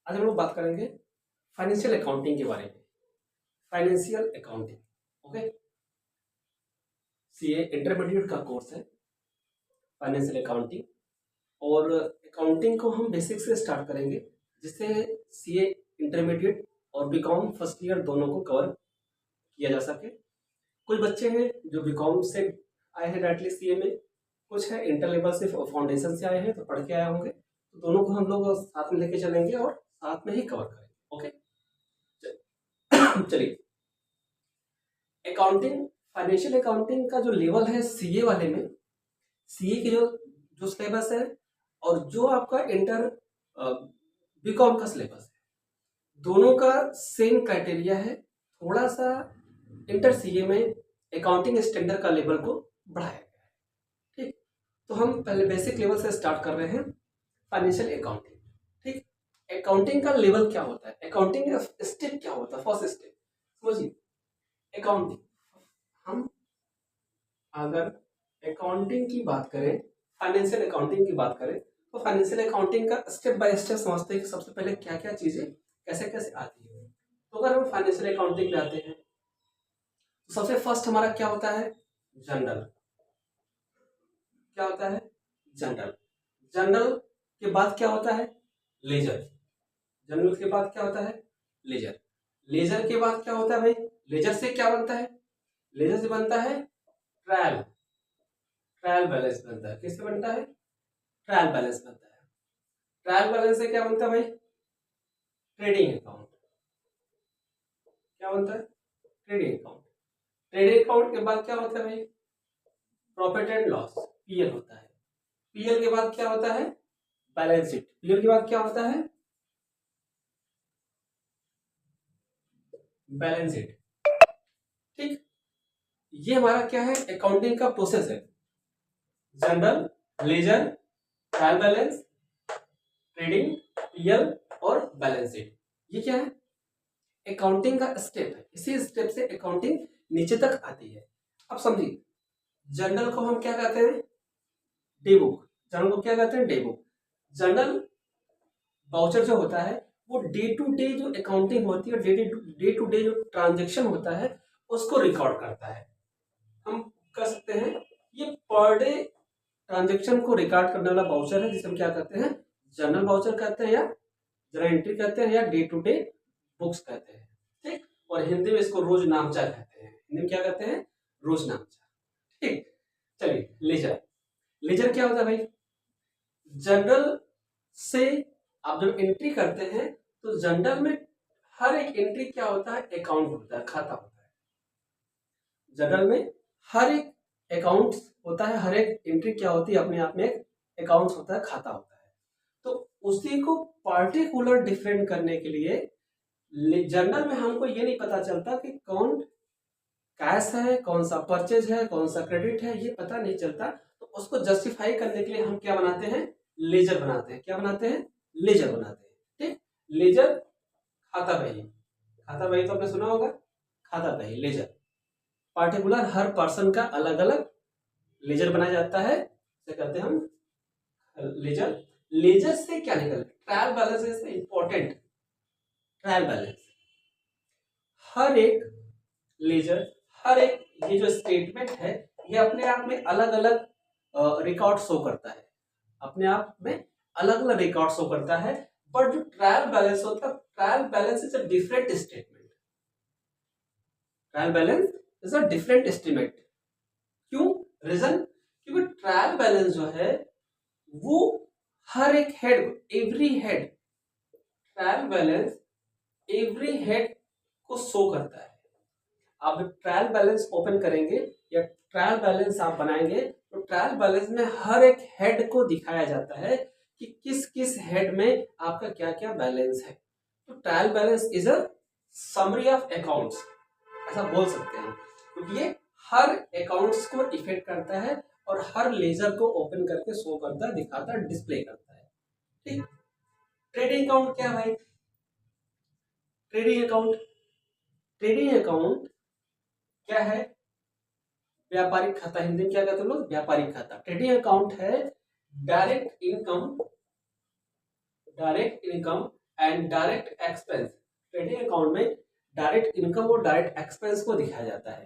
आज हम लोग बात करेंगे फाइनेंशियल अकाउंटिंग के बारे में। Financial accounting, okay, CA intermediate का कोर्स है फाइनेंशियल अकाउंटिंग। और अकाउंटिंग को हम बेसिक से स्टार्ट करेंगे, जिससे सीए इंटरमीडिएट और बीकॉम फर्स्ट ईयर दोनों को कवर किया जा सके। कुछ बच्चे हैं जो बीकॉम से आए हैं डायरेक्टली सीए में, कुछ है इंटर लेवल से फाउंडेशन से आए हैं तो पढ़ के आए होंगे, तो दोनों को हम लोग साथ में लेके चलेंगे और साथ में ही कवर करेंगे। ओके, चलिए। अकाउंटिंग, फाइनेंशियल अकाउंटिंग का जो लेवल है सीए वाले में, सीए के जो जो सिलेबस है और जो आपका इंटर बीकॉम का सिलेबस है, दोनों का सेम क्राइटेरिया है। थोड़ा सा इंटर सीए में अकाउंटिंग स्टैंडर्ड का लेवल को बढ़ाया गया है। ठीक, तो हम पहले बेसिक लेवल से स्टार्ट कर रहे हैं फाइनेंशियल अकाउंटिंग। ठीक, अकाउंटिंग का लेवल क्या होता है, अकाउंटिंग स्टेप क्या होता है, फर्स्ट स्टेप समझिए। अकाउंटिंग, हम अगर अकाउंटिंग की बात करें, फाइनेंशियल अकाउंटिंग की बात करें, तो फाइनेंशियल अकाउंटिंग का स्टेप बाय स्टेप समझते हैं कि सबसे पहले क्या क्या चीजें कैसे कैसे आती है। तो अगर हम फाइनेंशियल अकाउंटिंग पे आते हैं तो सबसे फर्स्ट हमारा क्या होता है, जनरल। क्या होता है, जनरल। जनरल के बाद क्या होता है, लेजर। जनरल के बाद क्या होता है, लेजर। लेजर के बाद क्या होता है भाई, लेजर से क्या बनता है, लेजर से बनता है ट्रायल। ट्रायल बैलेंस बनता है, किससे बनता है, ट्रायल बैलेंस बनता है। ट्रायल बैलेंस से क्या बनता है भाई, ट्रेडिंग अकाउंट। क्या बनता है, ट्रेडिंग अकाउंट। ट्रेडिंग अकाउंट के बाद क्या होता है भाई, प्रॉफिट एंड लॉस, पीएल होता है। पीएल के बाद क्या होता है, बैलेंस शीट। पीएल के बाद क्या होता है, बैलेंस शीट। ठीक, ये हमारा क्या है, अकाउंटिंग का प्रोसेस है। General, ledger, trial balance, trading, PL और बैलेंस शीट, ये क्या है, अकाउंटिंग का स्टेप है। इसी स्टेप से अकाउंटिंग नीचे तक आती है। अब समझिए, जनरल को हम क्या कहते हैं, डे बुक। जनरल को क्या कहते हैं, डे बुक। जनरल वाउचर जो होता है वो डे टू डे जो अकाउंटिंग होती है, डे टू डे जो ट्रांजेक्शन होता है उसको रिकॉर्ड करता है। हम कह सकते हैं ये पर डे ट्रांजेक्शन को रिकॉर्ड करने वाला वाउचर है, जिसे हम क्या कहते हैं, जनरल वाउचर कहते हैं, या जनरल एंट्री कहते हैं, या डे टू डे बुक्स कहते हैं। ठीक, और हिंदी में इसको रोज नामचा कहते हैं। हिंदी में क्या कहते हैं, रोज नामचा। ठीक, चलिए लेजर। लेजर क्या होता है भाई, जनरल से आप जब एंट्री करते हैं तो जनरल में हर एक एंट्री क्या होता है, अकाउंट होता है, खाता होता है। जनरल में हर एक अकाउंट होता है, हर एक एंट्री क्या होती है, अपने आप में एक अकाउंट होता है, खाता होता है। तो उसी को पार्टिकुलर डिफरेंट करने के लिए जनरल में हमको ये नहीं पता चलता कि कौन कैश है, कौन सा परचेज है, कौन सा क्रेडिट है, ये पता नहीं चलता। तो उसको जस्टिफाई करने के लिए हम क्या बनाते हैं, लेजर बनाते हैं। क्या बनाते हैं, लेजर बनाते हैं। ठीक, लेजर, खाता बही। खाता बही तो आपने सुना होगा, खाता बही, लेजर। पार्टिकुलर हर पर्सन का अलग अलग लेजर बनाया जाता है, इसे कहते हैं हम लेजर। लेजर से क्या निकल, trial balance is important. Trial balance, हर एक लेजर, हर एक ये जो स्टेटमेंट है, ये अपने आप में अलग अलग रिकॉर्ड शो करता है, अपने आप में अलग अलग रिकॉर्ड शो करता है। बट जो ट्रायल बैलेंस होता है, trial balance is a different statement. Trial balance is a different estimate. क्यों, रीजन, क्योंकि ट्रायल बैलेंस जो है वो हर एक head, every head, trial balance every head को शो करता है। आप ट्रायल बैलेंस ओपन करेंगे या ट्रायल बैलेंस आप बनाएंगे तो ट्रायल बैलेंस में हर एक हेड को दिखाया जाता है कि किस किस हेड में आपका क्या क्या बैलेंस है। तो trial balance is a summary of accounts, ऐसा बोल सकते हैं, क्योंकि ये हर अकाउंट्स को इफेक्ट करता है और हर लेजर को ओपन करके शो करता है, दिखाता है, डिस्प्ले करता है। ठीक, ट्रेडिंग अकाउंट क्या है भाई, ट्रेडिंग अकाउंट, ट्रेडिंग अकाउंट क्या है, व्यापारिक खाता। हिंदी में क्या कहते हैं लोग, व्यापारिक खाता। ट्रेडिंग अकाउंट है direct income, direct income and direct expense. Trading account में डायरेक्ट इनकम और डायरेक्ट एक्सपेंस को दिखाया जाता है।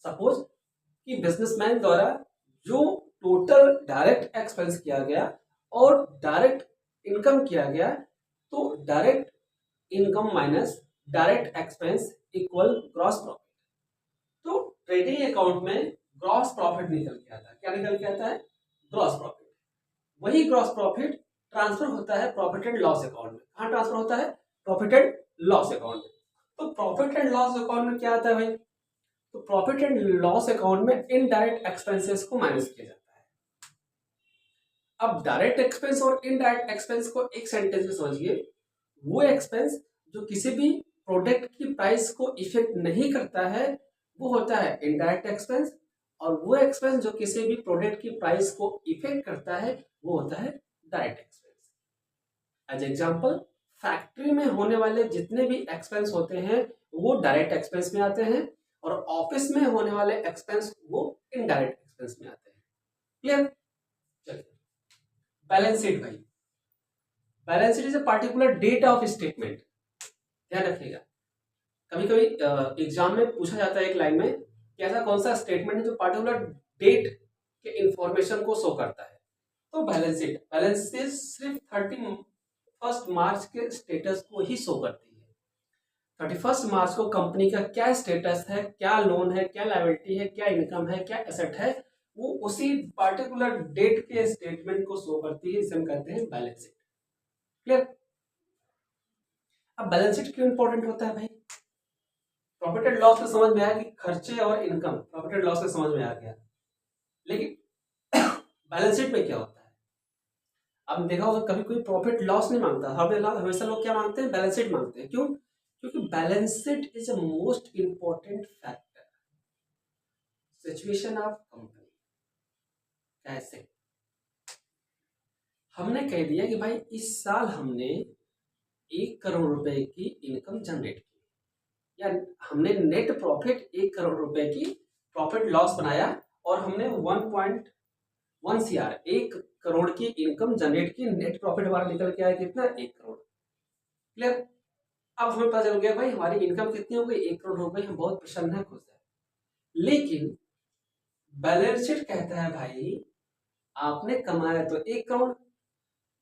सपोज कि बिजनेसमैन द्वारा जो टोटल डायरेक्ट एक्सपेंस किया गया और डायरेक्ट इनकम किया गया, तो direct income minus direct expense equal gross profit. तो ट्रेडिंग अकाउंट में ग्रॉस प्रॉफिट निकल के आता है। क्या निकल के आता है? Gross profit. वही ग्रॉस प्रॉफिट ट्रांसफर होता है प्रॉफिट एंड लॉस अकाउंट में। कहाँ ट्रांसफर होता है? प्रॉफिट एंड लॉस अकाउंट में। तो प्रॉफिट एंड लॉस अकाउंट में क्या आता है भाई? तो प्रॉफिट एंड लॉस अकाउंट में इनडायरेक्ट एक्सपेंसेस को माइनस किया जाता है। अब डायरेक्ट एक्सपेंस और इनडायरेक्ट एक्सपेंस को एक सेंटेंस में समझिए। वो एक्सपेंस जो किसी भी प्रोडक्ट की प्राइस को इफेक्ट नहीं करता है वो होता है इनडायरेक्ट एक्सपेंस, और वो एक्सपेंस जो किसी भी प्रोडक्ट की प्राइस को इफेक्ट करता है वो होता है direct expense. As example, factory में होने वाले जितने भी एक्सपेंस होते हैं वो डायरेक्ट एक्सपेंस में आते हैं, और ऑफिस में होने वाले एक्सपेंस वो इनडायरेक्ट एक्सपेंस में आते हैं। क्लियर? चलिए, बैलेंस शीट भाई। Balance sheet is a particular date of statement. ध्यान रखिएगा, कभी कभी एग्जाम में पूछा जाता है एक लाइन में कि ऐसा कौन सा स्टेटमेंट है जो पार्टिकुलर डेट के इंफॉर्मेशन को शो करता है। तो बैलेंस शीट, बैलेंस शीट सिर्फ 31 मार्च के स्टेटस को ही शो करती है। 31 मार्च को कंपनी का क्या स्टेटस है, क्या लोन है, क्या लायबिलिटी है, क्या इनकम है, क्या एसेट है, वो उसी पार्टिकुलर डेट के स्टेटमेंट को शो करती है। इसे हम कहते हैं बैलेंस शीट। क्लियर? अब बैलेंस शीट क्यों इंपॉर्टेंट होता है भाई? प्रॉफिट एंड लॉस में समझ में आया कि खर्चे और इनकम, प्रॉफिट एंड लॉस में समझ में आ गया, लेकिन बैलेंस शीट में क्या होता है? अब देखा होगा कभी कोई प्रॉफिट लॉस नहीं मांगता, हमेशा लोग क्या मांगते हैं? बैलेंस शीट मांगते हैं। क्यों? क्योंकि balance sheet is a most important factor situation of company. कैसे? हमने कह दिया कि भाई इस साल हमने 1 करोड़ रुपए की इनकम जनरेट की, या हमने नेट प्रॉफिट 1 करोड़ रुपए की प्रॉफिट लॉस बनाया, और हमने 1.1 CR 1 करोड़ की इनकम जनरेट की। नेट प्रॉफिट हमारा निकल के आया कितना? 1 करोड़। क्लियर? अब हमें पता चल गया भाई हमारी इनकम कितनी हो गई? 1 करोड़ हो गई। हम बहुत प्रसन्न है, खुश है। लेकिन बैलेंस शीट कहता है भाई आपने कमाया तो 1 करोड़,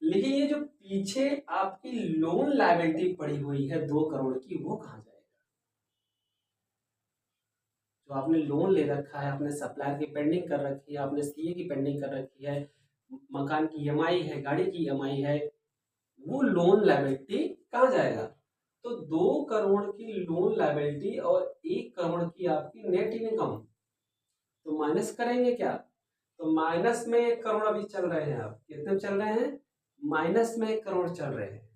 लेकिन ये जो पीछे आपकी लोन लायबिलिटी पड़ी हुई है 2 करोड़ की, वो कहाँ जाएगा? जो आपने लोन ले रखा है, आपने सप्लायर की पेंडिंग कर रखी है, आपने सीए की पेंडिंग कर रखी है, मकान की ईएमआई है, गाड़ी की ईएमआई है, वो लोन लायबिलिटी कहाँ जाएगा? तो 2 करोड़ की लोन लायबिलिटी और 1 करोड़ की आपकी नेट इनकम, तो माइनस करेंगे क्या? तो माइनस में 1 करोड़ अभी चल रहे हैं। आप कितने चल रहे हैं? माइनस में 1 करोड़ चल रहे हैं।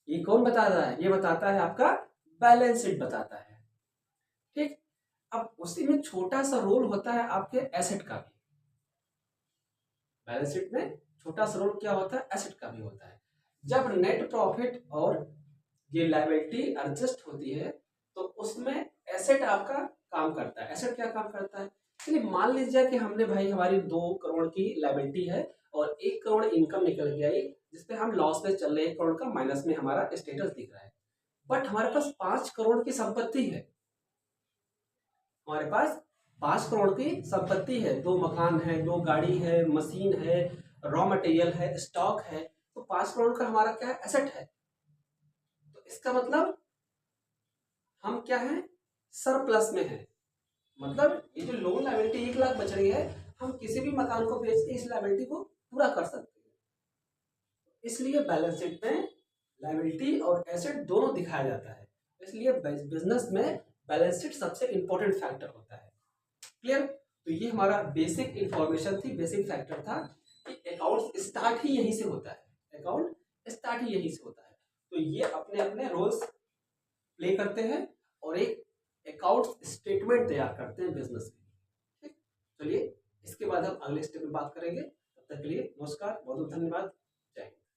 ये कौन बताता है? ये बताता है आपका बैलेंस शीट बताता है। ठीक। अब उसी में छोटा सा रोल होता है आपके एसेट का भी। बैलेंस शीट में छोटा सा रोल क्या होता है? एसेट का भी होता है। जब नेट प्रॉफिट और ये लायबिलिटी एडजस्ट होती है तो उसमें एसेट आपका काम करता है। एसेट क्या काम करता है? चलिए मान लीजिए कि हमने भाई हमारी 2 करोड़ की लायबिलिटी है और 1 करोड़ इनकम निकल के आई, जिसपे हम लॉस में चल रहे हैं, 1 करोड़ का माइनस में हमारा स्टेटस दिख रहा है। बट हमारे पास 5 करोड़ की संपत्ति है। हमारे पास 5 करोड़ की संपत्ति है, 2 मकान है, 2 गाड़ी है, मशीन है, रॉ मटेरियल है, स्टॉक है। तो 5 करोड़ का हमारा क्या है? एसेट है। तो इसका मतलब हम क्या है? सरप्लस में है। मतलब ये जो लोन लायबिलिटी 1 लाख बच रही है, हम किसी भी मकान को बेच के इस लायबिलिटी को पूरा कर सकते हैं। इसलिए बैलेंस शीट में लायबिलिटी और एसेट दोनों दिखाया जाता है। इसलिए बिजनेस में बैलेंस शीट सबसे इंपॉर्टेंट फैक्टर होता है। क्लियर? तो ये हमारा बेसिक इंफॉर्मेशन थी, बेसिक फैक्टर था कि अकाउंट स्टार्ट ही यहीं से होता है। अकाउंट स्टार्ट ही यहीं से होता है। तो ये अपने अपने रोल्स प्ले करते हैं और एक अकाउंट स्टेटमेंट तैयार करते हैं बिजनेस में। ठीक, चलिए इसके बाद हम अगले स्टेप में बात करेंगे। तब तक के लिए नमस्कार, बहुत बहुत धन्यवाद। जय हिंद।